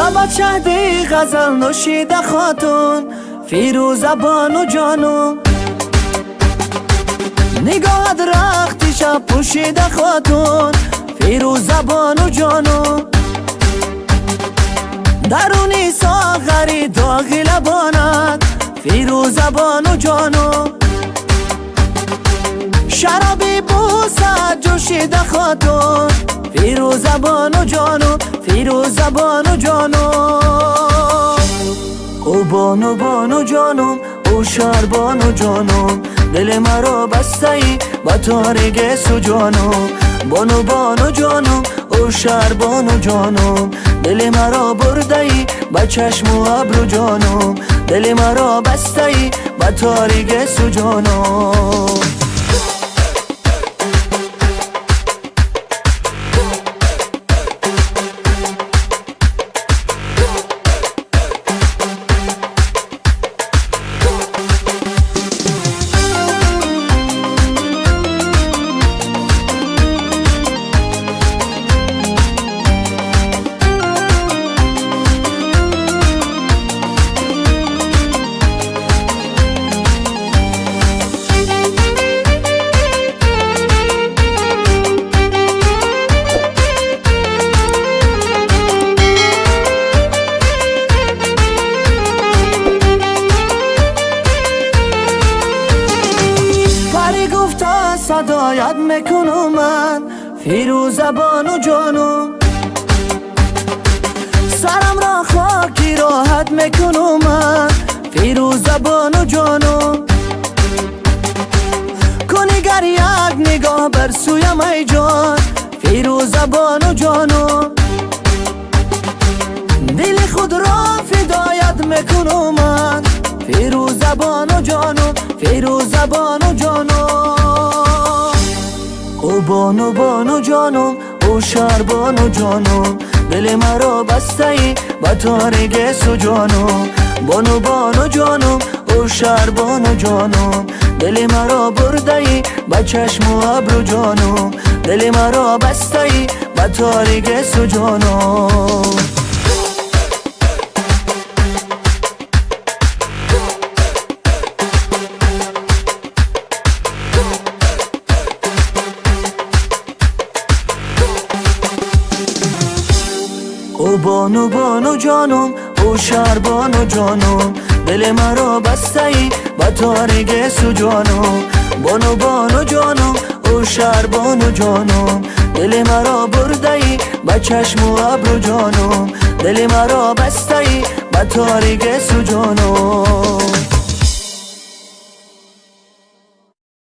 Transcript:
لبت شهدی غزل نوشیده خاتون، فیروزه بانو جانو. نگاهت رختی شب پوشیده خاتون، فیروزه بانو جانو. درونی ساغری داغی لبانت، فیروزه بانو جانو. شرابی بوسه جوشیده خاتون، فیروزه بانو جانو، فیروزه بانو جانو. او بانو بانو جانم، او شهر بانو جانم، دل مرا بسته ای با تاریک سو جانم. بانو بانو جانم، او شهر بانو جانم، دل مرا برده ای با چشم و ابرو جانم، دل مرا بسته ای با تاریک سو جانم. صدایت میکنم من، فیروزه بانو جانو. سرم را خاکی راحت میکنم من، فیروزه بانو جانو. کنی گر یک نگاه بر سویم ای جان، فیروزه بانو جانو. دل خود را فدایت میکنم من، فیروزه بانو جانو، فیروزه بانو جانو. او بانو بانو جانم، او شهر بانو جانم، دل مرا بسته ای با تاریک سو جانم. بانو بانو جانم، او شهر بانو جانم، دل مرا برده ای با چشم و ابرو جانم، دل مرا بسته ای با تاریک سو جانم. او بانو بانو جانم، او شهر بانو جانم، دل مرا بسته ای با تاریک سو جانم. بانو بانو جانم، او شهر بانو جانم، دل مرا برده ای با چشم و ابرو جانم، دل مرا بسته ای با تاریک سو جانم.